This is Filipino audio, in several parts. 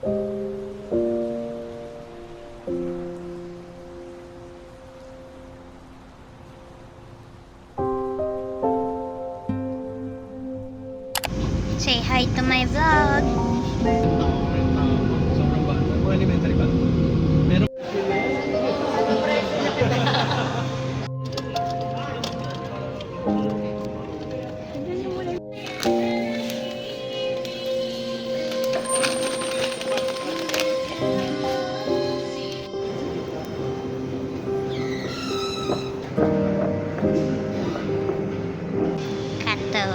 Say hi to my vlog. Sobrang bata. Kung elementary ba? Meron. Kato.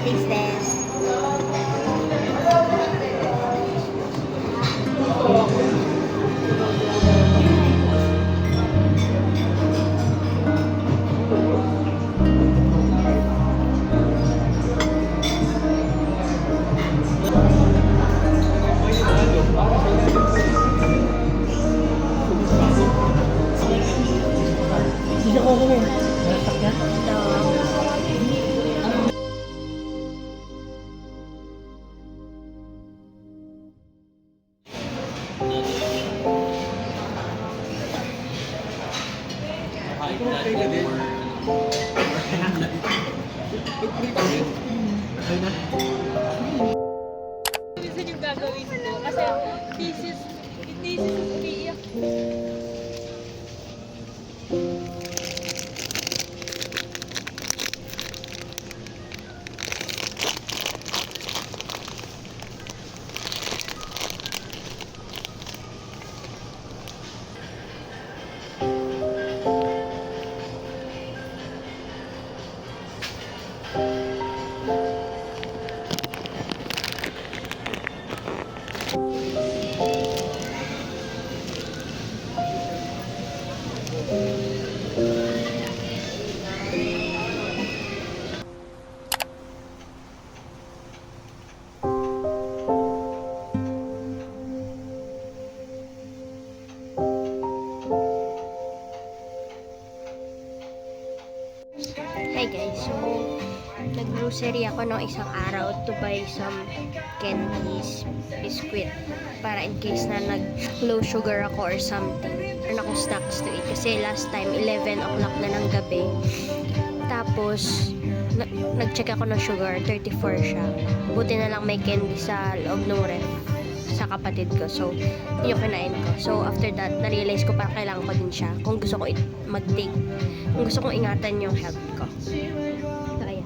What's this? Hindi ko kami. Nastak na? Okay ka din. Okay na? Minsan yung gagawin ko kasi thesis umiiyak. Hi guys, so nag-grocery ako ng isang araw to buy some candies, biscuit para in case na nag-low sugar ako or something. Meron akong snacks to eat kasi last time 11 o'clock na ng gabi. Tapos nag-check ako ng sugar, 34 siya. Buti na lang may candy sa loob ng ref sa kapatid ko. So, yun yung kinain ko. So, after that, na-realize ko parang kailangan ko din siya kung gusto ko mag-take. Kung gusto kong ingatan yung health ko. So, ayan.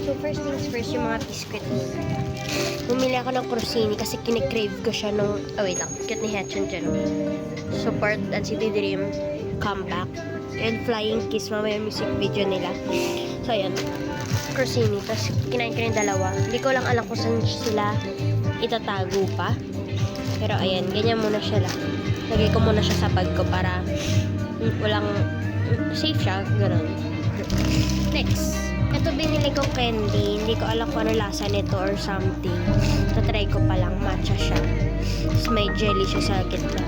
So, first things first, yung mga biscuit. Bumili ako ng Crostini kasi kinikrave ko siya nung... Oh, wait lang. Cute ni Hatchin dyan. Support and City Dream comeback. And Flying Kiss, mamaya music video nila. So, ayan. Crostini. Tapos, kinain ko yung dalawa. Hindi ko lang alam kung saan sila itatago pa. Pero ayan, ganyan muna siya lang. Lagay ko muna siya sa bag ko para walang safe siya, gano'n. Next, ito binili ko candy. Hindi ko alam kung ano lasa nito or something. Tatry ko pa lang, matcha siya. Tapos may jelly siya sa gitna.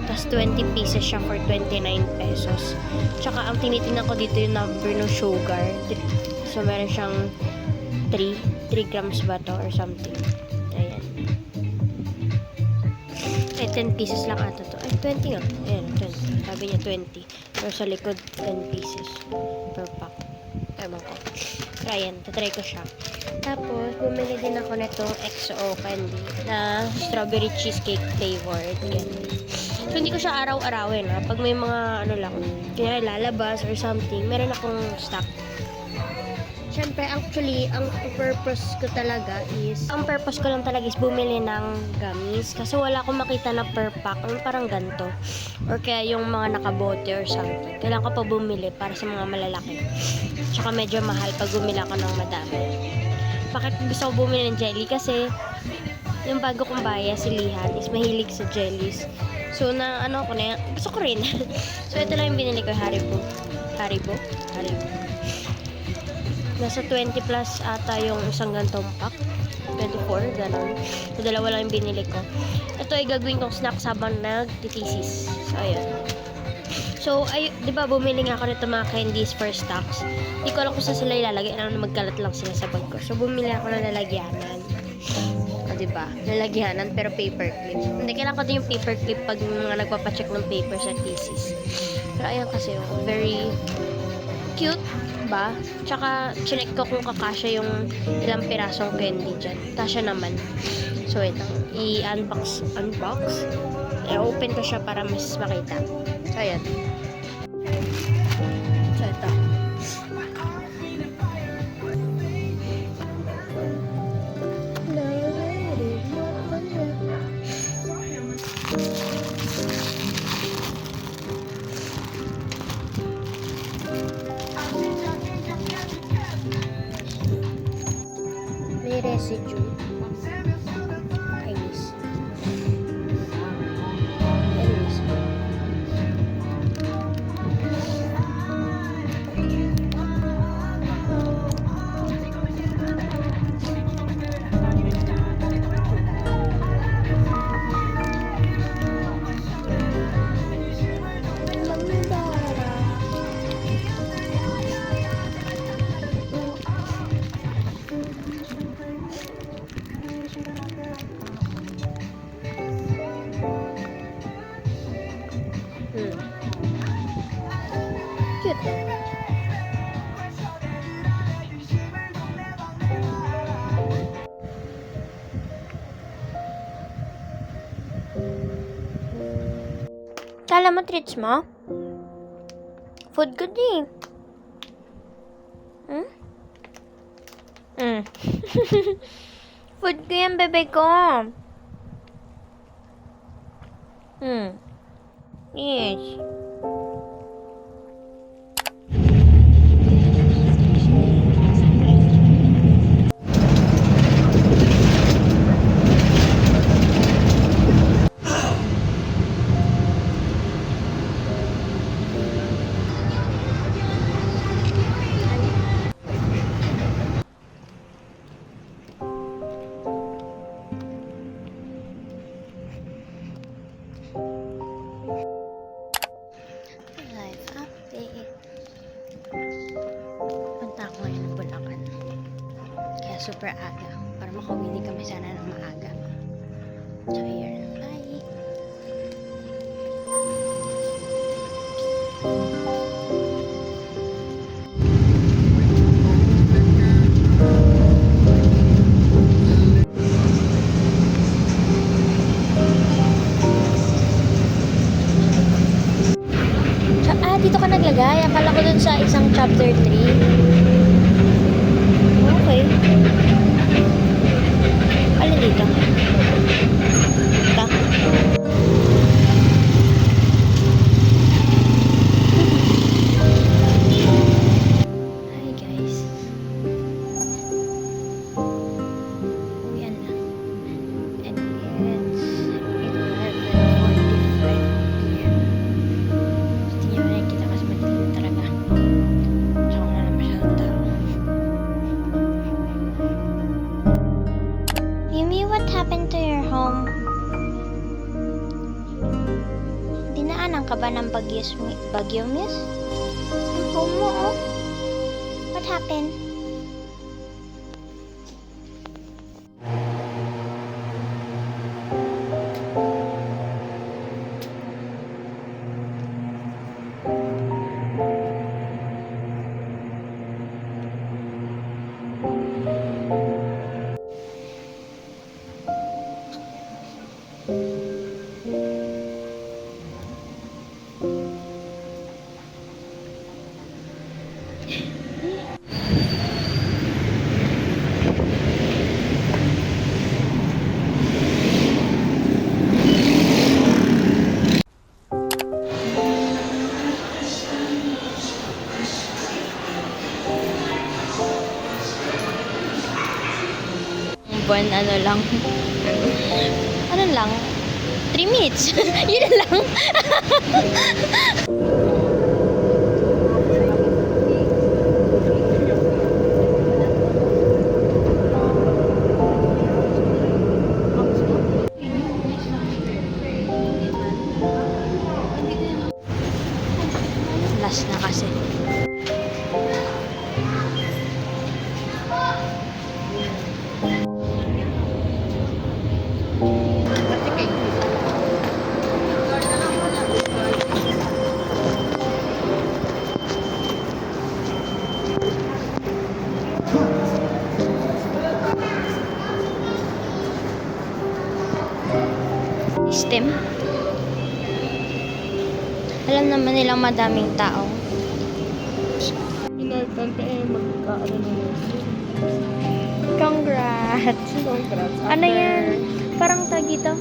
Tapos 20 pieces siya for 29 pesos. Tsaka ang tinitingnan ko dito yung number ng sugar. So meron siyang 3 grams ba to or something. Ayan. Eh, 10 pieces lang ata to. Ay, 20 nga. Ayan, 20. Sabi niya 20. Pero sa likod, 10 pieces per pack. Ewan ko. Pero ayan, tatry ko siya. Tapos, bumili din ako nitong XO candy na strawberry cheesecake flavored candy. So, hindi ko siya araw-arawin ha. Pag may mga ano lang, kaya lalabas or something, meron akong stock. Siyempre, actually, ang purpose ko lang talaga is bumili ng gummies. Kasi wala akong makita na per pack, parang ganito. Or kaya yung mga nakabote or something. Kailangan ko pa bumili para sa mga malalaki. Tsaka medyo mahal pag bumili ako ng madami. Bakit gusto ko bumili ng jelly? Kasi yung bago kong baya, si Lihan, is mahilig sa jellies. So, na ano ko na yan. Gusto ko rin. So, ito lang yung binili ko. Haribo. Haribo. Nasa 20 plus ata yung isang gantong pack. 24, gano'n. So, dalawa lang yung binili ko. Ito ay gagawin kong snacks habang nagtitisis. So, ayun. So, di ba bumili nga ako nito mga candies for stocks. Hindi ko alam kung saan sila ilalagay. Alam na magkalat lang sila sa bag ko. So, bumili ako ng lalagyanan. O, di ba? Lalagyanan pero paper clip. Hindi, kailangan ko din yung paper clip pag mga nagpapacheck ng paper sa thesis. Pero ayan kasi, oh, very cute ba? Tsaka, chinek ko kung kakasya yung ilang pirasong candy dyan. Kasya naman. So, ito. I-unbox. I-open ko siya para mas makita. So, ayan. So, ito. May residue. Ayos. Ayos. Cute. Kala mo treats mo? Food ko din. Food ko yan, bebe ko. Yes. Life update. Punta ako ngayon ng Bulacan. Kaya super aga. Para makauwi kami sana ng maaga. So, here. Bye! Dito ka naglagay. Akala ko dun sa isang chapter 3. Okay. Alin dito? Ito. Hi guys. Uwian na. And it's 11:45 p.m. Hindi nyo nakikita kasi madilim talaga. Tsaka wala na masyadong tao. Yumi, what happened to your home? Dinaanan ka ba ng Bagyo Miss? Ang home mo, oh. What happened? buwan ano lang. Ano lang? 3 3 minutes. Yun na lang. Last na kasi. Stem. Alam naman nilang madaming tao. Inaltan ka eh, magkaano naman. Congrats! Congrats. Ano yan? Parang tag ito.